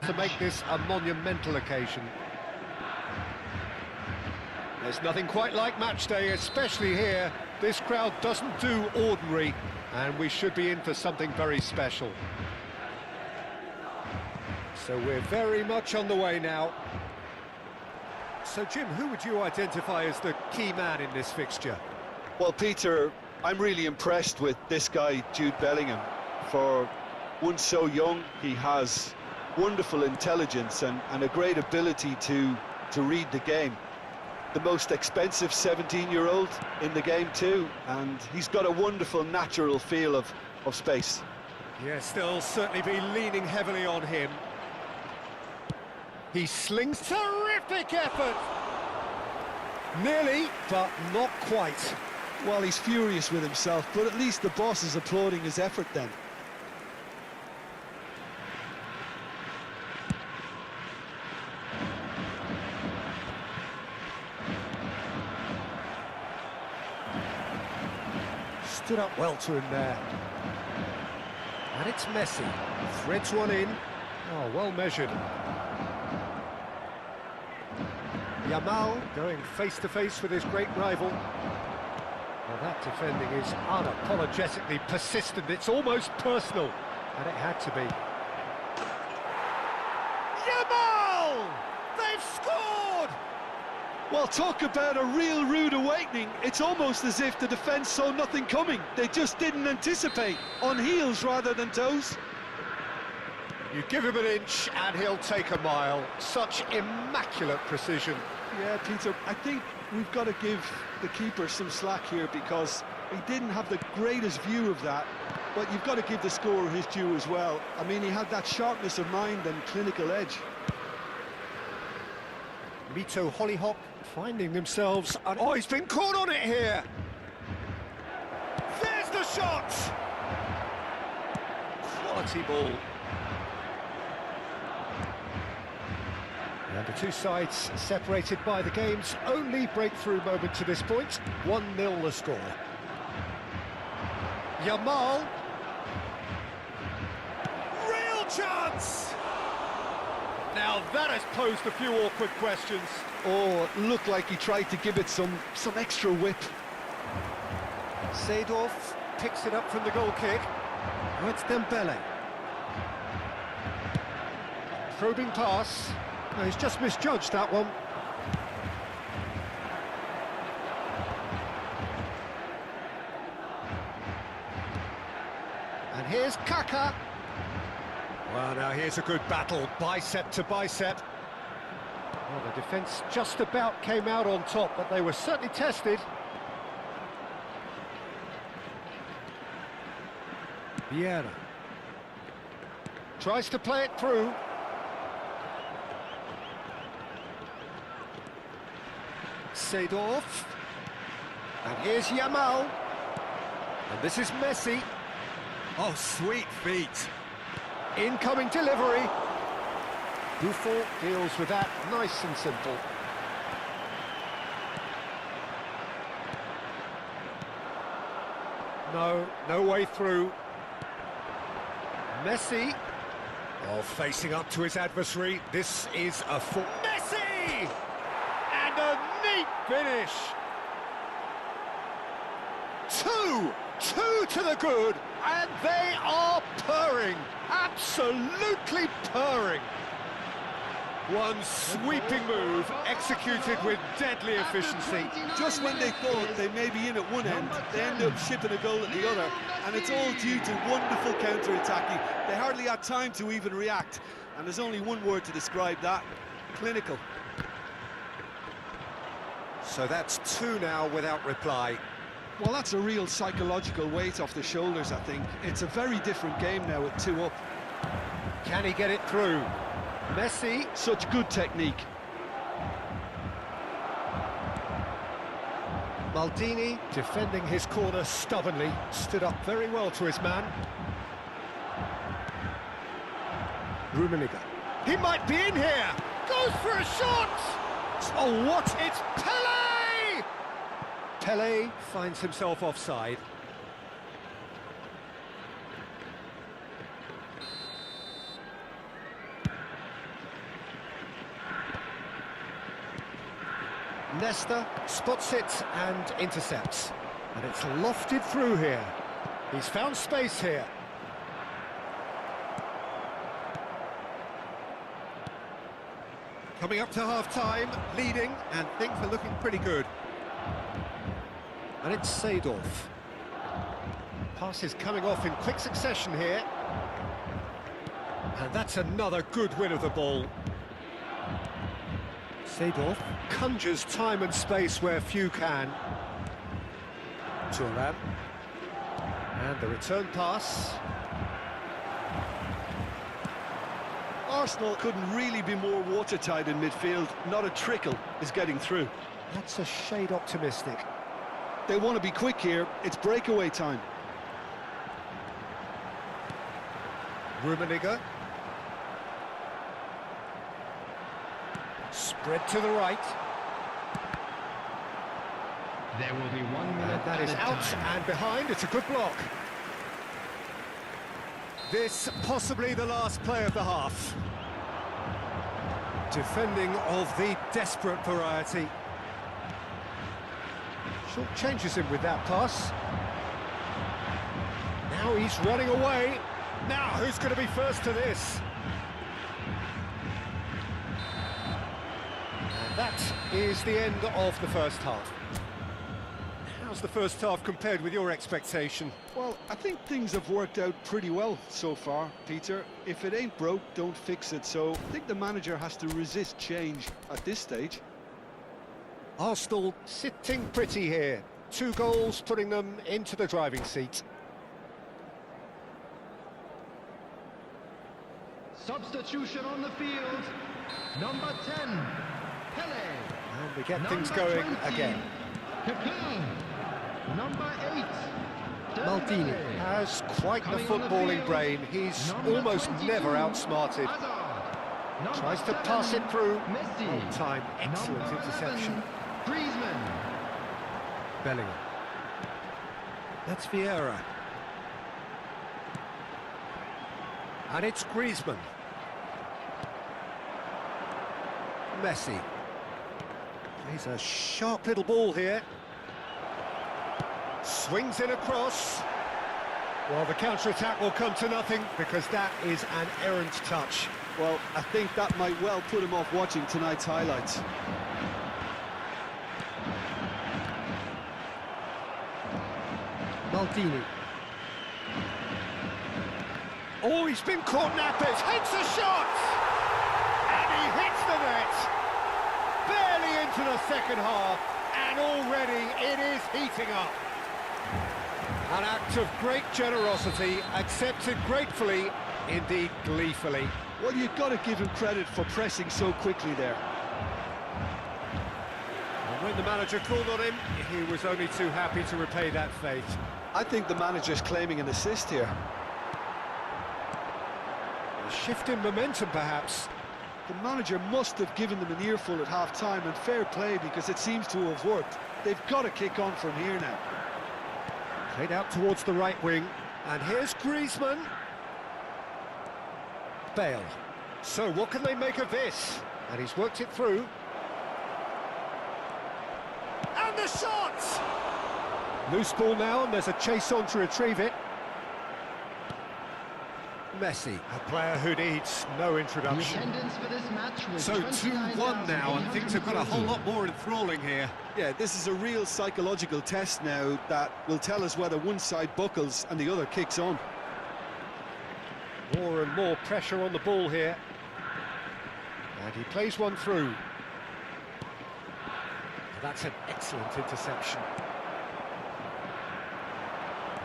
To make this a monumental occasion. There's nothing quite like match day, especially here. This crowd doesn't do ordinary, and we should be in for something very special. So we're very much on the way now. So Jim, who would you identify as the key man in this fixture? Well, Peter, I'm really impressed with this guy, Jude Bellingham. For one so young, he has wonderful intelligence and a great ability to read the game. The most expensive 17-year-old in the game too, and he's got a wonderful natural feel of space. Yes, they'll certainly be leaning heavily on him. He slings, terrific effort! Nearly, but not quite. Well, he's furious with himself, but at least the boss is applauding his effort then. Stood up well to him there. And it's Messi. Threads one in. Oh, well measured. Yamal going face-to-face with his great rival. Well, that defending is unapologetically persistent. It's almost personal. And it had to be. Yamal! They've scored! Well, talk about a real rude awakening. It's almost as if the defence saw nothing coming. They just didn't anticipate. On heels rather than toes. You give him an inch and he'll take a mile. Such immaculate precision. Yeah, Peter, I think we've got to give the keeper some slack here because he didn't have the greatest view of that. But you've got to give the scorer his due as well. I mean, he had that sharpness of mind and clinical edge. Mito Hollyhock finding themselves... Oh, he's been caught on it here! There's the shot! Quality ball. And the two sides separated by the game's only breakthrough moment to this point. 1-0 the score. Yamal. Real chance! Now that has posed a few awkward questions. Oh, it looked like he tried to give it some extra whip. Seedorf picks it up from the goal kick. Oh, it's Dembele. Probing pass. No, he's just misjudged that one. And here's Kaka. Well, now here's a good battle, bicep to bicep. Well, the defence just about came out on top, but they were certainly tested. Vieira tries to play it through. Seedorf. And here's Yamal. And this is Messi. Oh, sweet feet. Incoming delivery. Buffon deals with that nice and simple. No way through. Messi. Oh, facing up to his adversary. This is a full... Messi! And a neat finish. Two to the good, and they are purring. Absolutely purring. One sweeping move, executed with deadly efficiency. Just when they thought they may be in at one end, they end up shipping a goal at the other, and it's all due to wonderful counter-attacking. They hardly had time to even react, and there's only one word to describe that: clinical. So that's two now without reply. Well, that's a real psychological weight off the shoulders, I think. It's a very different game now with 2 up. Can he get it through? Messi. Such good technique. Maldini, defending his corner stubbornly, stood up very well to his man. Rummenigge. He might be in here! Goes for a shot! Oh, what? It's Pelé! Pelé finds himself offside. Nesta spots it and intercepts. And it's lofted through here. He's found space here. Coming up to half-time, leading, and things are looking pretty good. And it's Seedorf. Passes coming off in quick succession here. And that's another good win of the ball. Seedorf conjures time and space where few can. Thuram. And the return pass. Arsenal couldn't really be more watertight in midfield. Not a trickle is getting through. That's a shade optimistic. They want to be quick here. It's breakaway time. Rummenigge. Spread to the right. There will be 1 minute. And that is out and behind. It's a good block. This possibly the last play of the half. Defending of the desperate variety. Short changes him with that pass. Now he's running away. Now who's going to be first to this? And that is the end of the first half. How's the first half compared with your expectation? Well, I think things have worked out pretty well so far, Peter. If it ain't broke, don't fix it. So I think the manager has to resist change at this stage. Arsenal sitting pretty here. 2 goals putting them into the driving seat. Substitution on the field. Number 10, Pelé. And we get Number things going 20, again. Pepe. Number 8, Maldini Dembele. has quite the Coming on the footballing field, brain. He's number almost 22, never outsmarted. Hazard. Number Tries to 7, pass it through. Messi. On time, excellent Number interception. 11, Griezmann. Bellingham. That's Vieira. And it's Griezmann. Messi. Plays a sharp little ball here. Swings it across. Well, the counter-attack will come to nothing because that is an errant touch. Well, I think that might well put him off watching tonight's highlights. Maldini. Oh, he's been caught nappers. Hits a shot! And he hits the net. Barely into the second half. And already it is heating up. An act of great generosity, accepted gratefully, indeed gleefully. Well, you've got to give him credit for pressing so quickly there. When the manager called on him, he was only too happy to repay that fate. I think the manager's claiming an assist here. A shift in momentum, perhaps. The manager must have given them an earful at half-time, and fair play, because it seems to have worked. They've got to kick on from here now. Played out towards the right wing, and here's Griezmann. Bale. So what can they make of this? And he's worked it through. And the shot! Loose ball now, and there's a chase on to retrieve it. Messi, a player who needs no The introduction. attendance for this match was So 2-1 now, and things have got a whole lot more enthralling here. Yeah, this is a real psychological test now that will tell us whether one side buckles and the other kicks on. More and more pressure on the ball here. And he plays one through. That's an excellent interception.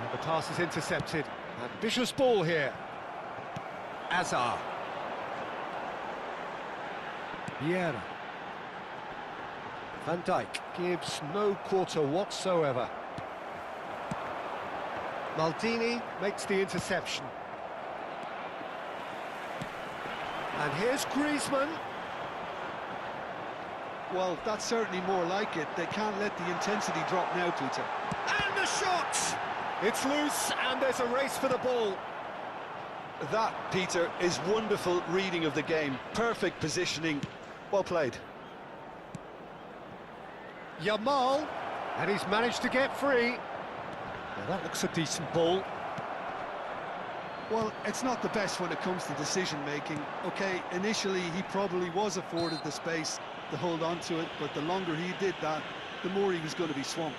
And the pass is intercepted. Ambitious ball here. Azar. Vieira. Van Dijk gives no quarter whatsoever. Maldini makes the interception. And here's Griezmann. Well, that's certainly more like it. They can't let the intensity drop now, Peter. And the shot! It's loose, and there's a race for the ball. That, Peter, is wonderful reading of the game. Perfect positioning. Well played. Yamal, and he's managed to get free. Now that looks a decent ball. Well, it's not the best when it comes to decision-making. OK, initially he probably was afforded the space to hold on to it, but the longer he did that, the more he was going to be swamped.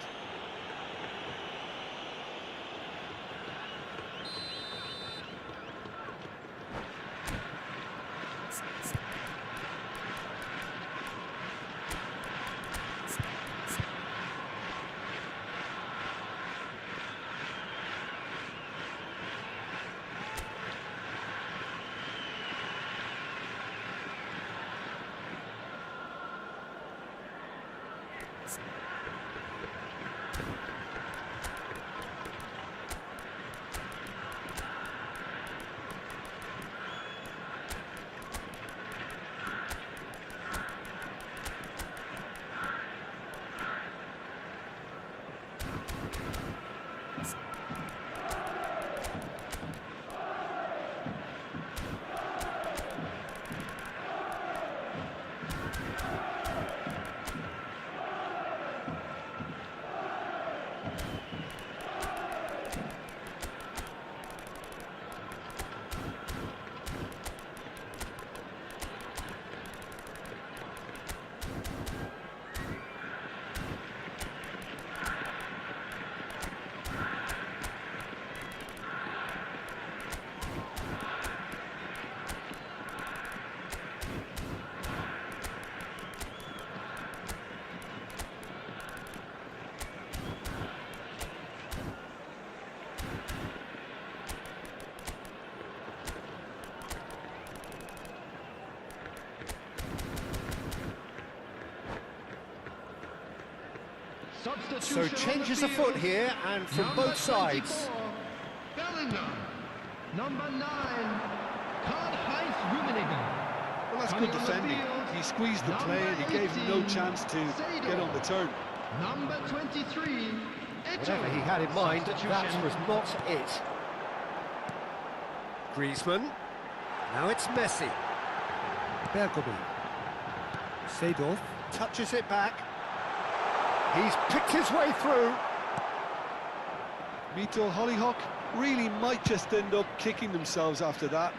So changes afoot here, and from both sides. Bellingham. Number 9, Karl-Heinz Rummenigge. Well, that's good defending. He squeezed the play and he gave him no chance to get on the turn. Number 23, Whatever he had in mind, that was not it. Griezmann. Now it's Messi. Bergkamp. Seedorf touches it back. He's picked his way through. Mito Hollyhock really might just end up kicking themselves after that.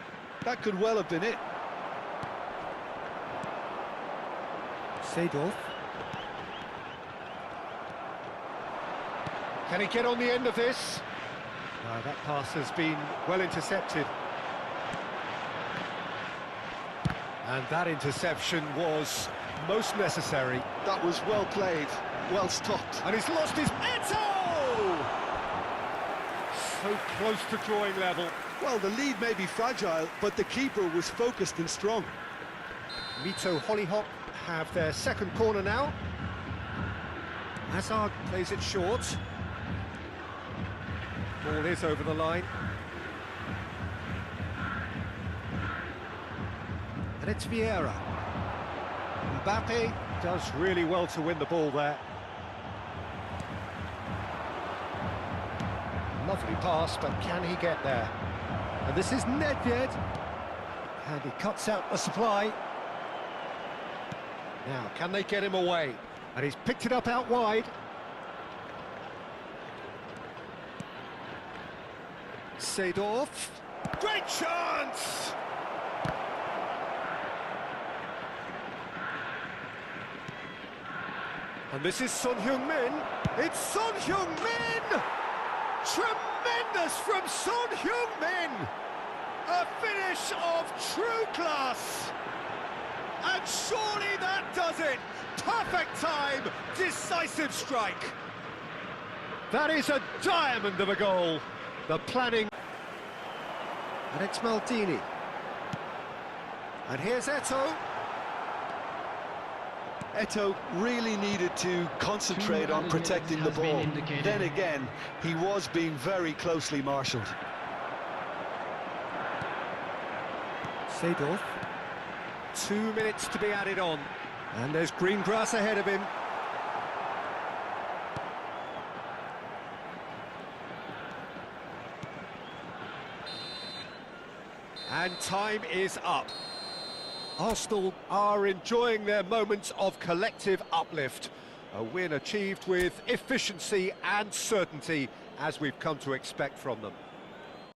That could well have been it. Seedorf. Can he get on the end of this? No, that pass has been well intercepted. And that interception was most necessary. That was well played, well stopped. And he's lost his... Eto'o! So close to drawing level. Well, the lead may be fragile, but the keeper was focused and strong. Mito Hollyhock have their second corner now. Hazard plays it short. Ball is over the line. And it's Vieira. Mbappe does really well to win the ball there. Lovely pass, but can he get there? And this is Nedved. And he cuts out the supply. Now, can they get him away? And he's picked it up out wide. Seedorf. Great chance! And this is Son Heung-min. It's Son Heung-min! Tremendous from Son Heung-min! A finish of true class! And surely that does it! Perfect time, decisive strike! That is a diamond of a goal! The planning... And it's Maldini. And here's Eto'o. Eto'o really needed to concentrate on protecting the ball. Then again, he was being very closely marshalled. Seedorf. 2 minutes to be added on. And there's green grass ahead of him. And time is up. Arsenal are enjoying their moments of collective uplift. A win achieved with efficiency and certainty, as we've come to expect from them.